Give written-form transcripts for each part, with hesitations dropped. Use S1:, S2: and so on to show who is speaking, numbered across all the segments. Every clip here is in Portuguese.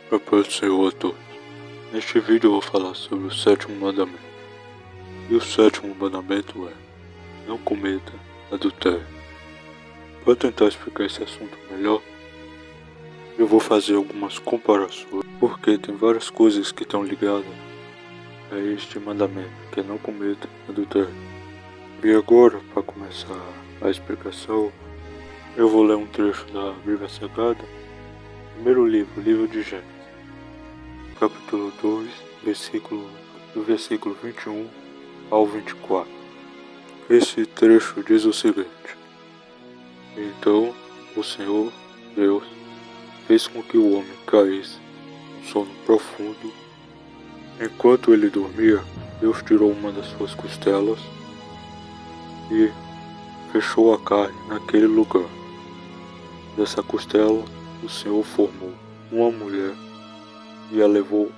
S1: A paz do Senhor a todos. Neste vídeo eu vou falar sobre o sétimo mandamento. E o sétimo mandamento é: não cometa adultério. Para tentar explicar esse assunto melhor, eu vou fazer algumas comparações, porque tem várias coisas que estão ligadas a este mandamento, que é não cometa adultério. E agora, para começar a explicação, eu vou ler um trecho da Bíblia Sagrada, primeiro livro de Gênesis, capítulo 2, do versículo 21 ao 24. Esse trecho diz o seguinte: Então o Senhor Deus fez com que o homem caísse num sono profundo. Enquanto ele dormia, Deus tirou uma das suas costelas e fechou a carne naquele lugar. Dessa costela, o Senhor formou uma mulher e a levou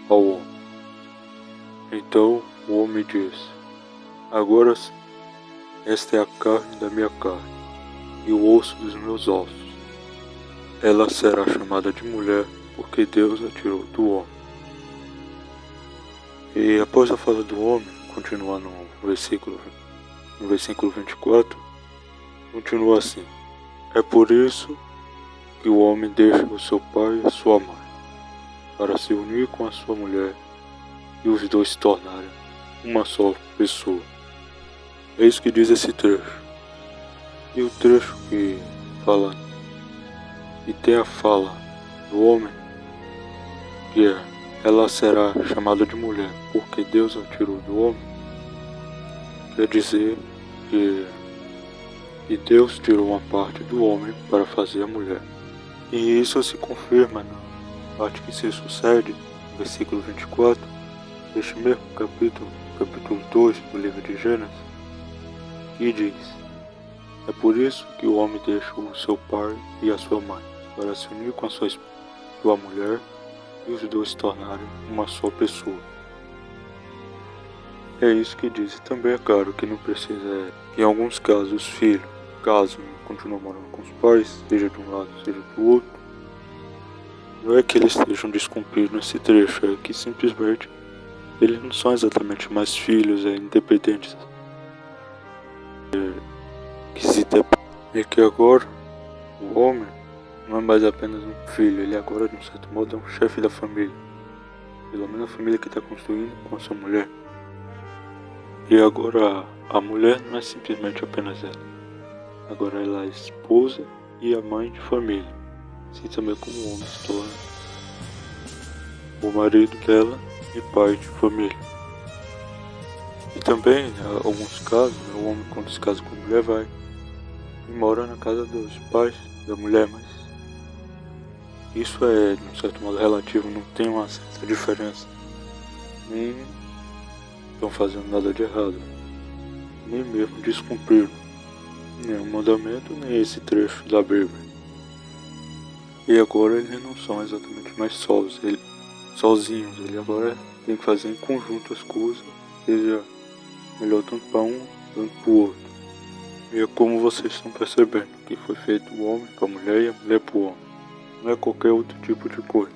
S1: ao homem. Então o homem disse: Agora esta é a carne da minha carne e o osso dos meus ossos. Ela será chamada de mulher, porque Deus a tirou do homem. E após a fala do homem, continuando no versículo 24, continua assim: É por isso que o homem deixa o seu pai e a sua mãe, para se unir com a sua mulher, e os dois se tornarem uma só pessoa. É isso que diz esse trecho. E o trecho que fala, e tem a fala do homem, que é: ela será chamada de mulher, porque Deus a tirou do homem, quer dizer que Deus tirou uma parte do homem para fazer a mulher. E isso se confirma na parte que se sucede, no versículo 24, deste mesmo capítulo 2 do livro de Gênesis, que diz: É por isso que o homem deixou o seu pai e a sua mãe, para se unir com a sua mulher, e os dois se tornarem uma só pessoa. É isso que diz. E também é claro que não precisa, que em alguns casos os filhos, caso continuem morando com os pais, seja de um lado, seja do outro, não é que eles estejam descumprindo esse trecho, é que simplesmente eles não são exatamente mais filhos, independentes. E que agora o homem não é mais apenas um filho, ele agora, de um certo modo, é um chefe da família. Pelo menos a família que está construindo com a sua mulher. E agora a mulher não é simplesmente apenas ela. Agora ela é a esposa e a mãe de família. Assim também como o homem se torna o marido dela e pai de família. E também, em alguns casos, o homem, quando se casa com a mulher, vai e mora na casa dos pais da mulher, mas isso é, de um certo modo, relativo, não tem uma certa diferença. Nem estão fazendo nada de errado, nem mesmo descumpriram nenhum mandamento, nem esse trecho da Bíblia. E agora eles não são exatamente mais sozinhos, ele agora tem que fazer em conjunto as coisas, seja melhor tanto para um, tanto para o outro. E é como vocês estão percebendo, que foi feito o homem para a mulher e a mulher para o homem. Não é qualquer outro tipo de coisa.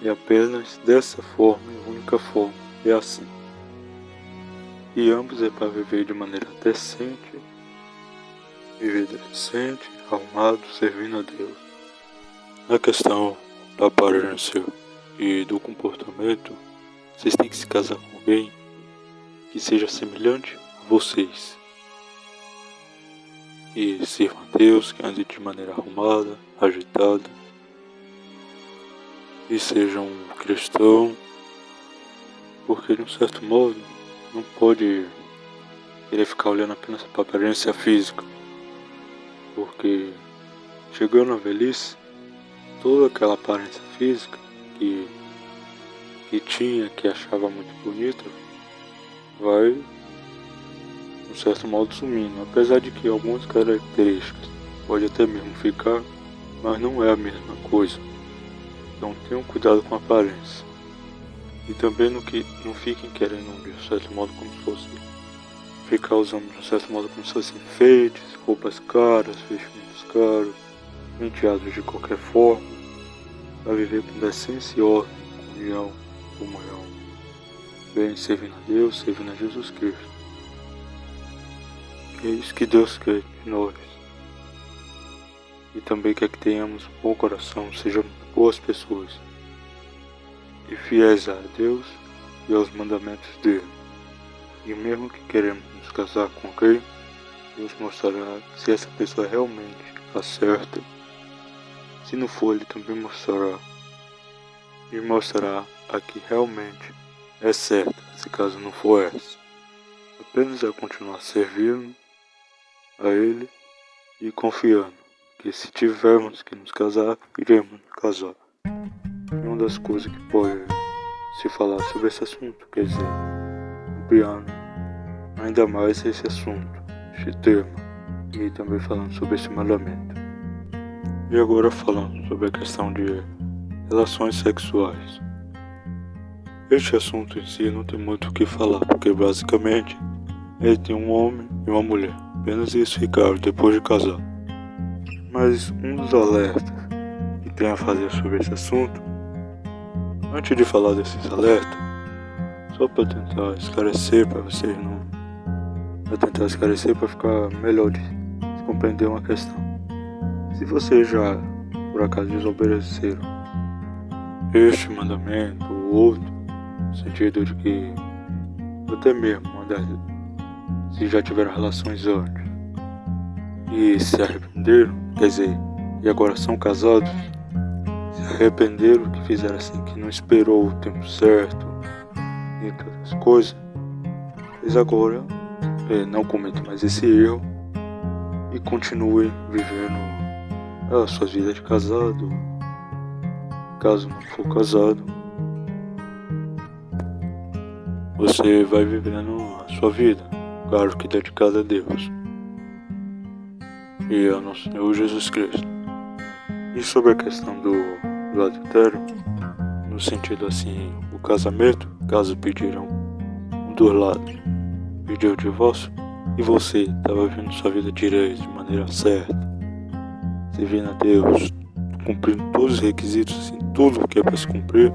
S1: É apenas dessa forma, e a única forma é assim. E ambos é para viver de maneira decente, arrumado, servindo a Deus. Na questão da aparência e do comportamento, vocês têm que se casar com alguém que seja semelhante a vocês. Que sirva a Deus, que ande de maneira arrumada, agitada, e seja um cristão, porque de um certo modo não pode querer ficar olhando apenas para a aparência física, porque chegando à velhice, toda aquela aparência física que tinha, que achava muito bonita, vai, de um certo modo, sumindo, apesar de que algumas características pode até mesmo ficar, mas não é a mesma coisa. Então tenham cuidado com a aparência. E também não fiquem querendo, de um certo modo, como se fosse ficar usando, de um certo modo, como se fossem enfeites, roupas caras, vestimentos caros, penteados de qualquer forma. para viver com decência e ordem, comunhão, bem, servindo a Deus, servindo a Jesus Cristo. Que é isso que Deus quer de nós. E também quer que tenhamos um bom coração, sejamos boas pessoas e fiéis a Deus e aos mandamentos dele. E mesmo que queremos nos casar com alguém, Deus mostrará se essa pessoa realmente está certa. Se não for, ele também mostrará. E mostrará a que realmente é certa, se caso não for essa. Apenas é continuar servindo a ele e confiando que se tivermos que nos casar, iremos nos casar. E uma das coisas que pode se falar sobre esse assunto, quer dizer, ampliando ainda mais esse assunto, esse tema, e também falando sobre esse mandamento. E agora falando sobre a questão de relações sexuais. Este assunto em si não tem muito o que falar, porque basicamente ele tem um homem e uma mulher, apenas eles ficaram depois de casar. Mas um dos alertas que tem a fazer sobre esse assunto, antes de falar desses alertas, só para tentar esclarecer para vocês não, para tentar esclarecer para ficar melhor de se compreender uma questão. Se vocês já por acaso desobedeceram este mandamento ou outro, no sentido de que até mesmo se já tiveram relações antes e se arrependeram, quer dizer, e agora são casados, se arrependeram que fizeram assim, que não esperou o tempo certo e todas as coisas, eles agora não cometam mais esse erro e continuem vivendo a sua vida de casado, caso não for casado. Você vai vivendo a sua vida, claro que dedicada a Deus e a nosso Senhor Jesus Cristo. E sobre a questão do adultério, no sentido assim, o casamento, caso pediram um dos lados, pediu o divórcio, e você estava vivendo sua vida direito, de maneira certa, servindo a Deus, cumprindo todos os requisitos, assim, tudo o que é para se cumprir,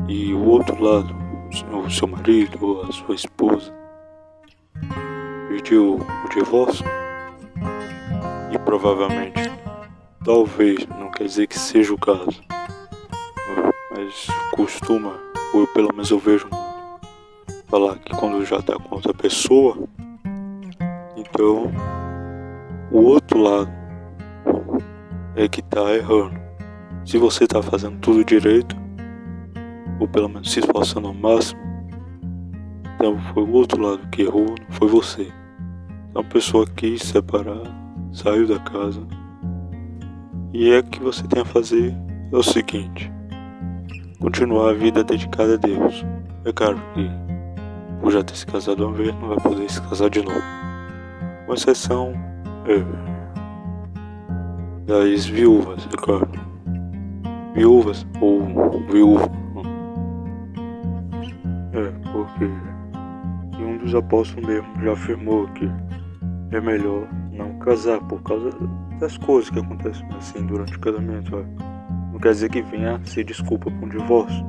S1: e o outro lado, o seu marido ou a sua esposa, pediu o divórcio, e provavelmente, talvez, não quer dizer que seja o caso, mas costuma, ou pelo menos eu vejo falar que quando já está com outra pessoa, então o outro lado é que está errando. Se você está fazendo tudo direito, ou pelo menos se esforçando ao máximo, então foi o outro lado que errou, não foi você. Então a pessoa quis separar, saiu da casa, e é que você tem a fazer é o seguinte: continuar a vida dedicada a Deus. É claro que por já ter se casado uma vez, não vai poder se casar de novo. Com exceção das viúvas, é claro. Viúvas ou viúva. Porque um dos apóstolos mesmo já afirmou que é melhor não casar por causa das coisas que acontecem assim durante o casamento. Não quer dizer que venha ser desculpa para um divórcio,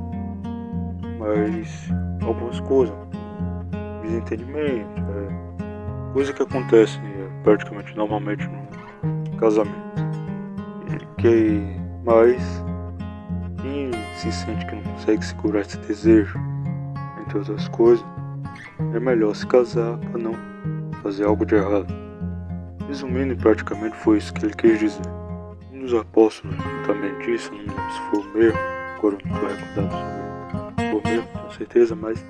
S1: mas algumas coisas, desentendimento, coisa que acontece praticamente normalmente no casamento. Mas quem se sente que não consegue segurar esse desejo, entre outras coisas, é melhor se casar para não fazer algo de errado. Resumindo, praticamente foi isso que ele quis dizer. Um dos apóstolos também disse, não lembro se foi o mesmo, agora não estou recordado se foi o mesmo, com certeza, mas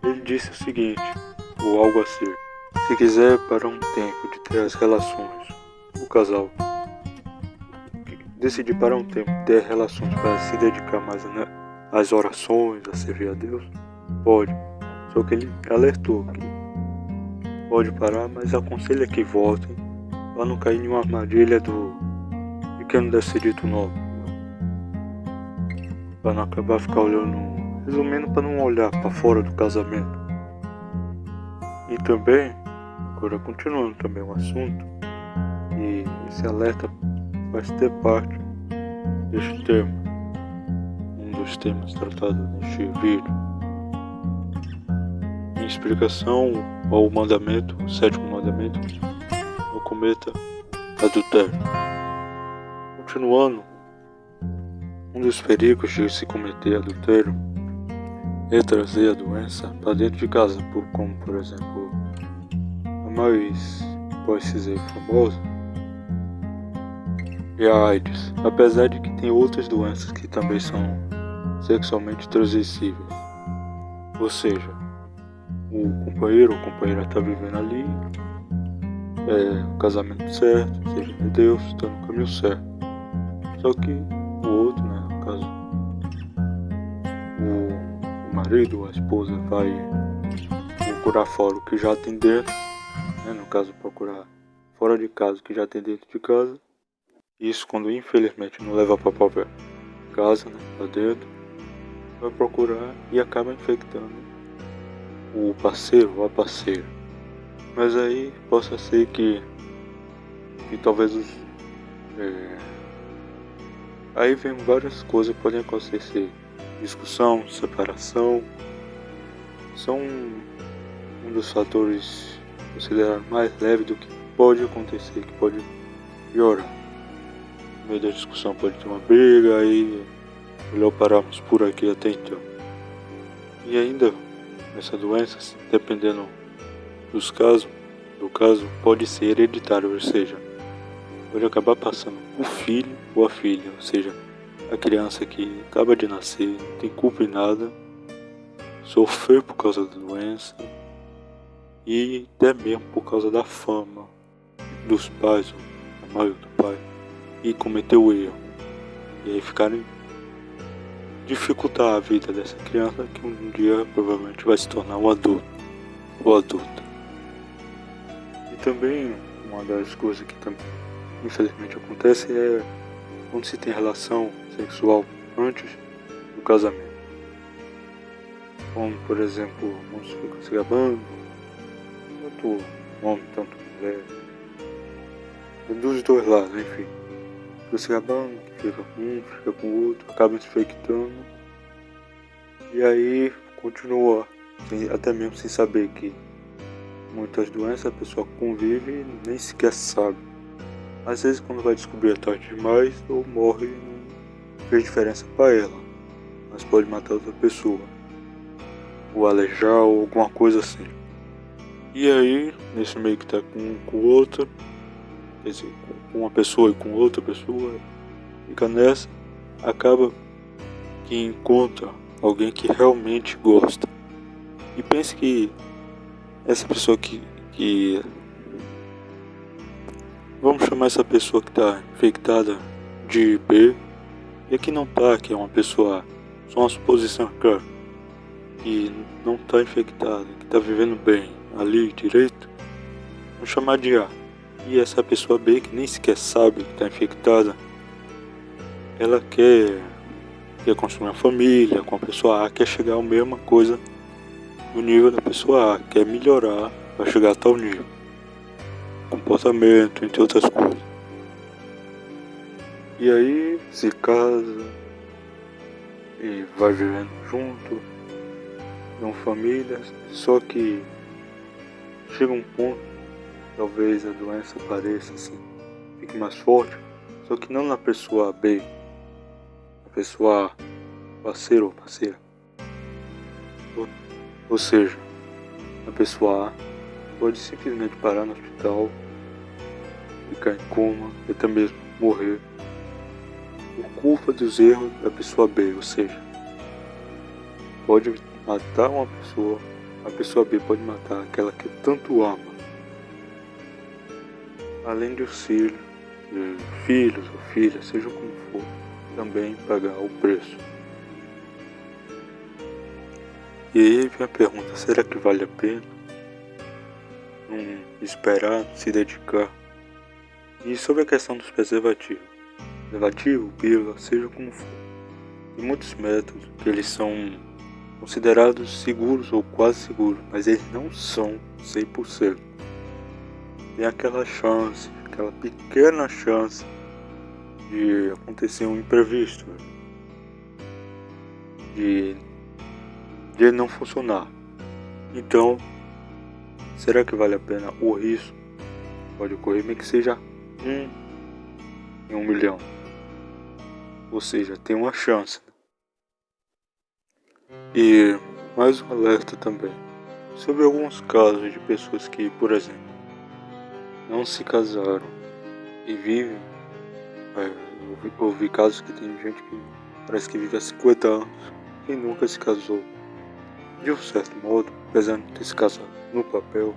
S1: ele disse o seguinte, ou algo assim: se quiser parar um tempo de ter as relações, o casal decidir parar um tempo de ter relações para se dedicar mais às orações, a servir a Deus, pode. Só que ele alertou que pode parar, mas aconselha que voltem para não cair em uma armadilha de que não deve ser dito não. Para não acabar ficar olhando, resumindo, para não olhar para fora do casamento. E também, agora continuando também o assunto, e esse alerta faz ter parte este tema, um dos temas tratados neste vídeo, em explicação ao mandamento, o sétimo mandamento, não cometa adultério. Continuando, um dos perigos de se cometer adultério é trazer a doença para dentro de casa, como por exemplo, a mais, pode dizer, famosa é a AIDS, apesar de que tem outras doenças que também são sexualmente transmissíveis. Ou seja, o companheiro ou companheira está vivendo ali, o casamento certo, seja de Deus, está no caminho certo. Só que o outro, né, no caso, o marido ou a esposa vai procurar fora o que já tem dentro, né, no caso procurar fora de casa o que já tem dentro de casa. Isso quando infelizmente não leva para a própria casa, né, para dentro, vai procurar e acaba infectando o parceiro ou a parceira. Mas aí possa ser que talvez aí vem várias coisas que podem acontecer. Discussão, separação, são um dos fatores considerados mais leves do que pode acontecer, que pode piorar. No meio da discussão pode ter uma briga, aí melhor pararmos por aqui até então. E ainda, essa doença, dependendo do caso, pode ser hereditário, ou seja, pode acabar passando pro filho ou a filha, ou seja, a criança que acaba de nascer, não tem culpa em nada, sofrer por causa da doença e até mesmo por causa da fama dos pais, ou da mãe ou do pai, e cometer o erro. E aí ficarem dificultar a vida dessa criança que um dia provavelmente vai se tornar um adulto ou adulta. E também uma das coisas que também infelizmente acontece é quando se tem relação sexual antes do casamento. Como por exemplo, uns ficam se gabando, tanto homem, tanto mulher, dos dois lados, enfim. Fica se gabando, fica com um, fica com o outro, acaba se infectando. E aí continua, até mesmo sem saber que muitas doenças a pessoa convive e nem sequer sabe. Às vezes quando vai descobrir é tarde demais, ou morre e não fez diferença para ela, mas pode matar outra pessoa, ou alejar ou alguma coisa assim. E aí, nesse meio que tá com um com o outro, quer dizer, com uma pessoa e com outra pessoa, fica nessa, acaba que encontra alguém que realmente gosta. E pense que essa pessoa que vamos chamar essa pessoa que está infectada de B, e que não tá, que é uma pessoa A, só uma suposição, claro, que não está infectada, que está vivendo bem ali direito, vamos chamar de A. E essa pessoa B, que nem sequer sabe que está infectada, ela quer construir uma família com a pessoa A, quer chegar à mesma coisa no nível da pessoa A, quer melhorar para chegar a tal nível, comportamento, entre outras coisas. E aí se casa e vai vivendo junto, com famílias, só que chega um ponto, talvez a doença apareça assim, fique mais forte, só que não na pessoa B, na pessoa A, parceiro ou parceira. Ou seja, a pessoa A pode simplesmente parar no hospital, ficar em coma, e até mesmo morrer, por culpa dos erros da pessoa B, ou seja, pode matar uma pessoa, a pessoa B pode matar aquela que tanto ama. Além dos filhos ou filhas, seja como for, também pagar o preço. E aí vem a pergunta, será que vale a pena não esperar, se dedicar? E sobre a questão dos preservativos, pílula, seja como for, tem muitos métodos que eles são considerados seguros ou quase seguros, mas eles não são 100%. Tem aquela chance, aquela pequena chance de acontecer um imprevisto, de ele não funcionar. Então, será que vale a pena o risco? Pode ocorrer, nem que seja 1 em 1 milhão. Ou seja, tem uma chance. E mais um alerta também sobre alguns casos de pessoas que, por exemplo, não se casaram e vivem. Eu ouvi casos que tem gente que parece que vive há 50 anos e nunca se casou. De um certo modo, apesar de não ter se casado no papel,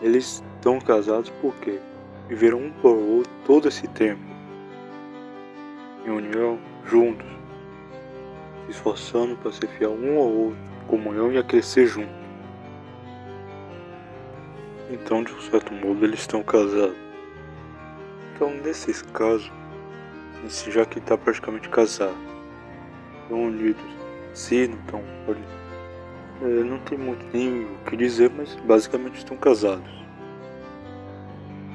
S1: eles estão casados porque viveram um por outro todo esse tempo em união, juntos, se esforçando para ser fiel um ao outro, comunhão e a crescer junto. Então, de um certo modo, eles estão casados. Então, nesses casos, já que está praticamente casado, estão unidos, se não estão, não tem muito nem o que dizer, mas basicamente estão casados.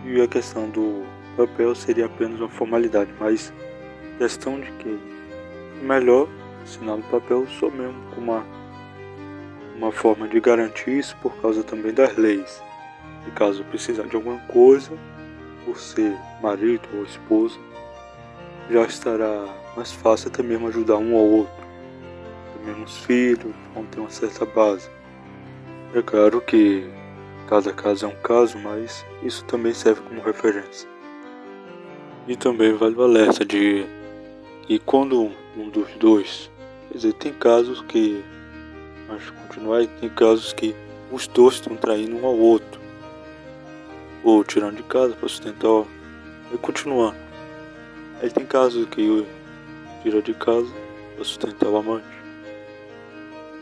S1: E a questão do papel seria apenas uma formalidade, mas questão de que melhor assinar no papel só mesmo com uma forma de garantir isso por causa também das leis. E caso precisar de alguma coisa, por ser marido ou esposa, já estará mais fácil até mesmo ajudar um ao outro. Também os filhos vão ter uma certa base. É claro que cada caso é um caso, mas isso também serve como referência. E também vale o alerta de que quando um dos dois, quer dizer, tem casos que, antes de continuar, tem casos que os dois estão traindo um ao outro, ou tirando de casa para sustentar, e continuando. Aí tem casos que tira de casa para sustentar o amante.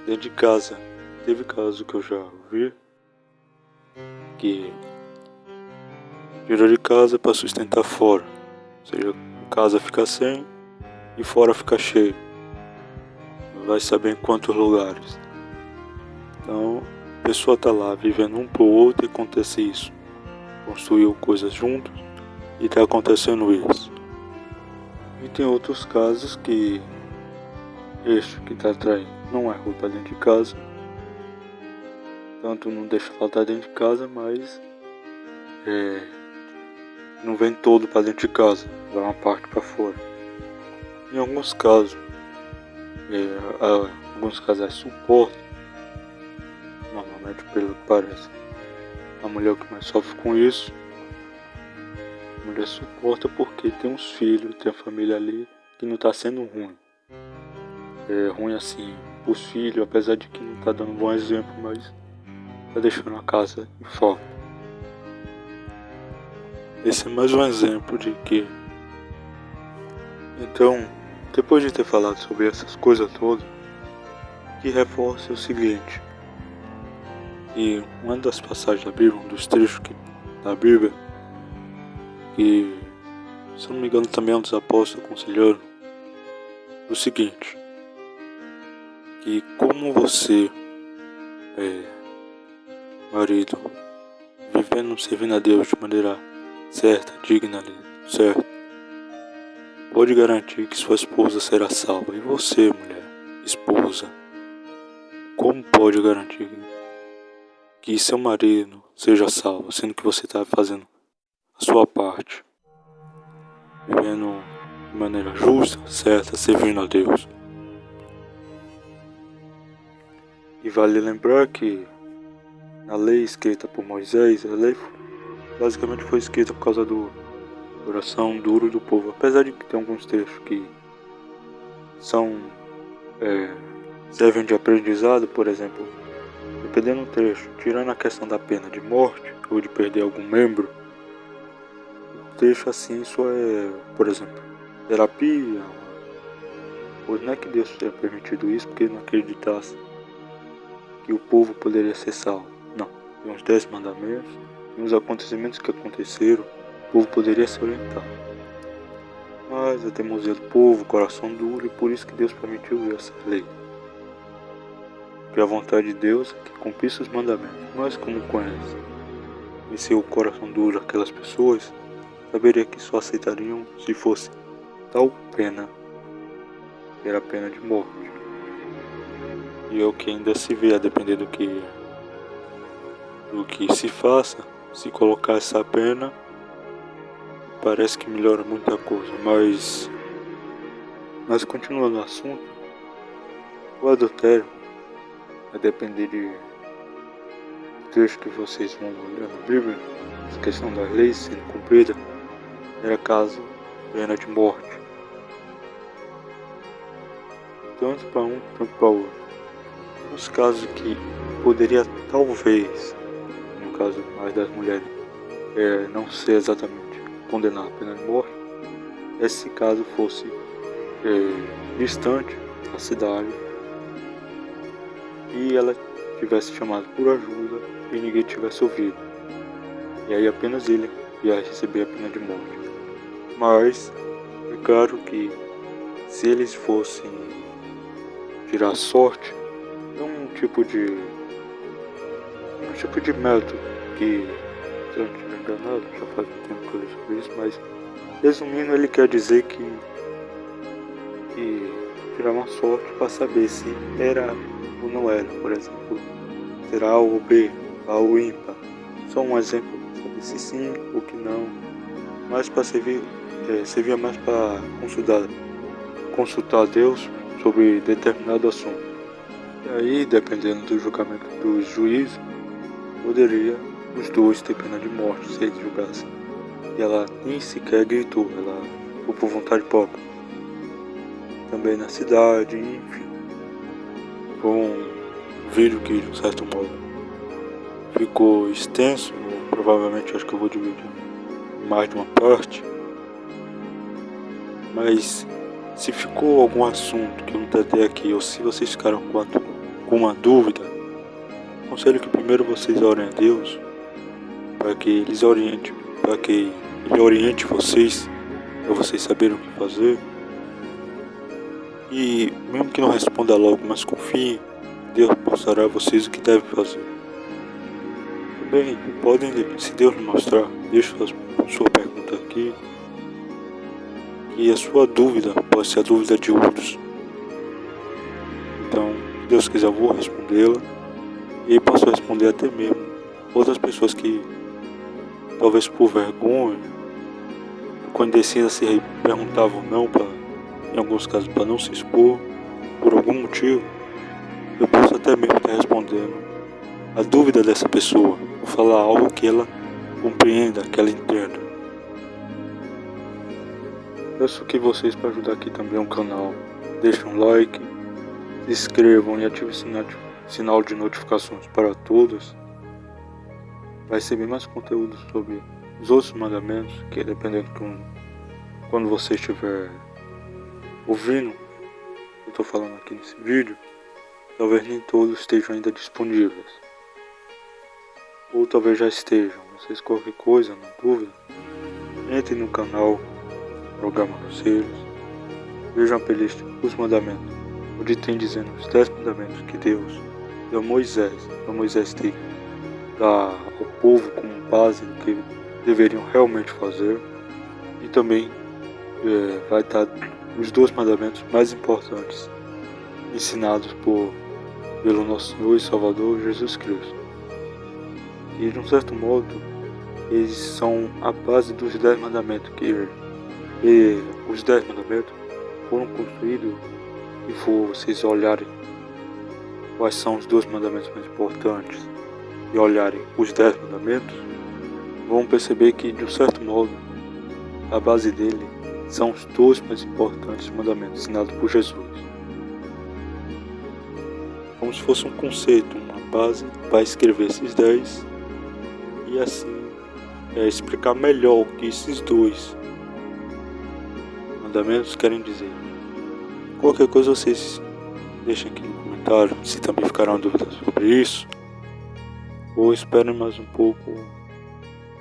S1: Dentro de casa, teve caso que eu já vi que tirou de casa para sustentar fora, ou seja, casa fica sem e fora fica cheio. Vai saber em quantos lugares. Então, a pessoa tá lá vivendo um pro outro e acontece isso. Construiu coisas juntos e tá acontecendo isso. E tem outros casos que este que tá traindo não é ruim pra dentro de casa. Tanto não deixa faltar dentro de casa, mas não vem todo pra dentro de casa, vai uma parte pra fora. Em alguns casos, alguns casais suportam, normalmente pelo que parece, a mulher que mais sofre com isso. A mulher suporta porque tem uns filhos, tem a família ali, que não tá sendo ruim. É ruim assim pros filhos, apesar de que não tá dando um bom exemplo, mas tá deixando a casa em foco. Esse é mais um exemplo de que, então, depois de ter falado sobre essas coisas todas, que reforça o seguinte, e uma das passagens da Bíblia, um dos trechos da Bíblia, que, se eu não me engano, também é um dos apóstolos aconselhando o seguinte, que como você, marido, vivendo, servindo a Deus de maneira certa, digna, certo, pode garantir que sua esposa será salva. E você, mulher, esposa, como pode garantir que seu marido seja salvo, sendo que você está fazendo a sua parte, vivendo de maneira justa, certa, servindo a Deus? E vale lembrar que a lei escrita por Moisés, a lei basicamente foi escrita por causa do coração duro do povo, apesar de que tem alguns trechos que servem de aprendizado, por exemplo, dependendo do trecho, tirando a questão da pena de morte ou de perder algum membro, o trecho assim só é, por exemplo, terapia, pois não é que Deus tenha permitido isso porque ele não acreditasse que o povo poderia ser salvo, não, tem uns 10 mandamentos e uns acontecimentos que aconteceram, o povo poderia se orientar. Mas a teimosia do povo, o coração duro, e por isso que Deus permitiu essa lei. Porque a vontade de Deus é que cumprisse os mandamentos. Mas como conhece esse o coração duro daquelas pessoas, saberia que só aceitariam se fosse tal pena, que era a pena de morte. E é o que ainda se vê, a depender do que se faça. Se colocar essa pena, parece que melhora muita coisa, mas continuando o assunto, o adultério vai depender de trecho que vocês vão ler na Bíblia, a questão das leis sendo cumprida, era caso pena de morte, tanto para um quanto para outro. Nos casos que poderia talvez, no caso mais das mulheres, não ser exatamente condenar a pena de morte, esse caso fosse distante da cidade e ela tivesse chamado por ajuda e ninguém tivesse ouvido, e aí apenas ele ia receber a pena de morte. Mas é claro que se eles fossem tirar sorte, é um tipo de método que, se eu não estiver enganado, já faz um tempo que eu li sobre isso, mas resumindo, ele quer dizer que tirar uma sorte para saber se era ou não era, por exemplo, será A ou B, A ou ímpar. Só um exemplo para saber se sim ou que não, mas para servia mais para consultar Deus sobre determinado assunto. E aí, dependendo do julgamento dos juízes, poderia os dois ter pena de morte se eles julgassem. E ela nem sequer gritou, ela ficou por vontade própria. Também na cidade, enfim. Foi um vídeo que, de um certo modo, ficou extenso. Provavelmente acho que eu vou dividir em mais de uma parte. Mas se ficou algum assunto que eu não tratei aqui, ou se vocês ficaram com uma dúvida, aconselho que primeiro vocês orem a Deus para que Ele oriente vocês, para vocês saberem o que fazer. E mesmo que não responda logo, mas confie, Deus mostrará a vocês o que deve fazer. Também podem, se Deus lhe mostrar, deixe sua pergunta aqui, e a sua dúvida pode ser a dúvida de outros. Então, se Deus quiser, eu vou respondê-la, e posso responder até mesmo outras pessoas que talvez por vergonha, com indecisa, se perguntavam não, em alguns casos para não se expor, por algum motivo. Eu posso até mesmo estar respondendo a dúvida dessa pessoa, ou falar algo que ela compreenda, que ela entenda. Peço que vocês, para ajudar aqui também o canal, deixem um like, se inscrevam e ativem o sinal de notificações para todos. Vai receber mais conteúdo sobre os outros mandamentos, que dependendo quando você estiver ouvindo, eu estou falando aqui nesse vídeo, talvez nem todos estejam ainda disponíveis, ou talvez já estejam. Vocês, qualquer coisa, na dúvida, entrem no canal Programa Conselhos, vejam a playlist Os Mandamentos, onde tem dizendo os 10 mandamentos que Deus deu a Moisés, para Moisés ter dar ao povo como base do que deveriam realmente fazer. E também vai estar os 2 mandamentos mais importantes ensinados pelo nosso Senhor e Salvador Jesus Cristo. E de um certo modo, eles são a base dos 10 mandamentos, e os 10 mandamentos foram construídos, e for vocês olharem quais são os 2 mandamentos mais importantes e olharem os 10 mandamentos, vão perceber que, de um certo modo, a base dele são os 2 mais importantes mandamentos ensinados por Jesus. Como se fosse um conceito, uma base para escrever esses 10 e assim explicar melhor o que esses 2 mandamentos querem dizer. Qualquer coisa vocês deixem aqui no comentário, se também ficaram dúvidas sobre isso, ou esperem mais um pouco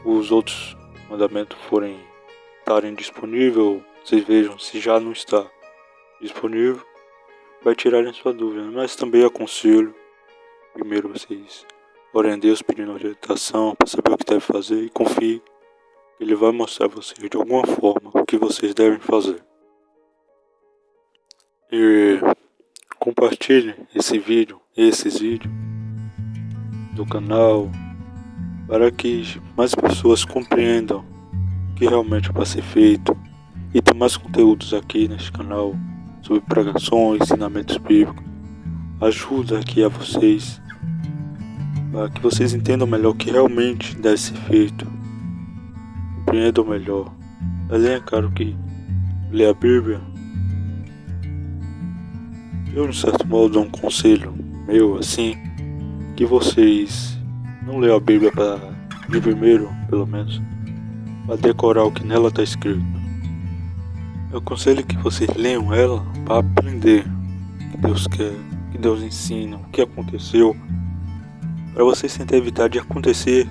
S1: os outros mandamentos estarem disponíveis, vocês vejam se já não está disponível, vai tirarem sua dúvida. Mas também aconselho primeiro vocês orem a Deus pedindo orientação para saber o que deve fazer, e confie Ele vai mostrar a vocês de alguma forma o que vocês devem fazer. E compartilhe esses vídeos do canal para que mais pessoas compreendam o que realmente vai ser feito. E tem mais conteúdos aqui neste canal sobre pregações, ensinamentos bíblicos. Ajuda aqui a vocês para que vocês entendam melhor o que realmente deve ser feito. Compreendam melhor. Além, é claro que ler a Bíblia. Eu, de certo modo, dou um conselho meu assim, que vocês não leiam a Bíblia de primeiro, pelo menos, para decorar o que nela está escrito. Eu aconselho que vocês leiam ela para aprender o que Deus quer, o que Deus ensina, o que aconteceu, para vocês tentarem evitar de acontecer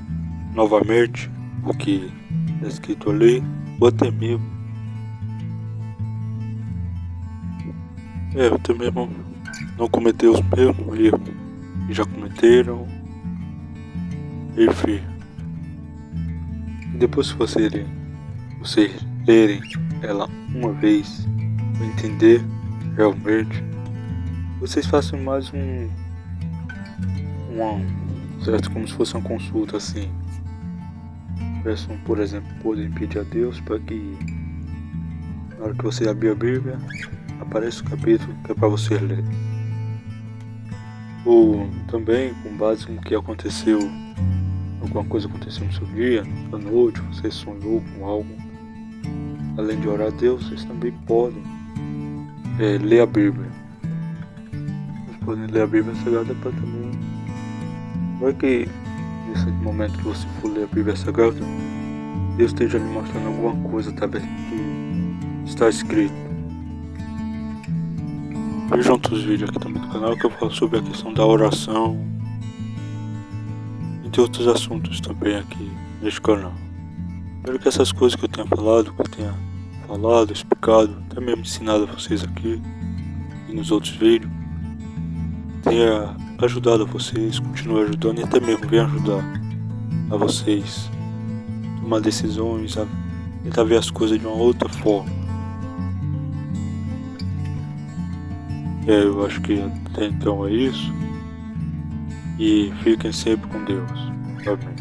S1: novamente o que está escrito ali, ou até mesmo não cometer os mesmos erros que já cometeram. Enfim, depois que vocês lerem ela uma vez, para entender realmente, vocês façam mais certo, como se fosse uma consulta assim. Peçam, por exemplo, podem pedir a Deus para que na hora que você abrir a Bíblia apareça o capítulo que é para você ler. Ou também, com base no que aconteceu, alguma coisa aconteceu no seu dia, à noite, você sonhou com algo. Além de orar a Deus, vocês também podem ler a Bíblia. Vocês podem ler a Bíblia Sagrada para também. Vai que nesse momento que você for ler a Bíblia Sagrada, Deus esteja lhe mostrando alguma coisa através do que está escrito. Vejam outros vídeos aqui também do canal que eu falo sobre a questão da oração, entre outros assuntos também aqui neste canal. Espero que essas coisas que eu tenha falado, explicado, até mesmo ensinado a vocês aqui e nos outros vídeos, tenha ajudado a vocês, continue ajudando e até mesmo venha ajudar a vocês a tomar decisões, a tentar ver as coisas de uma outra forma. Eu acho que até então é isso. E fiquem sempre com Deus. Amém.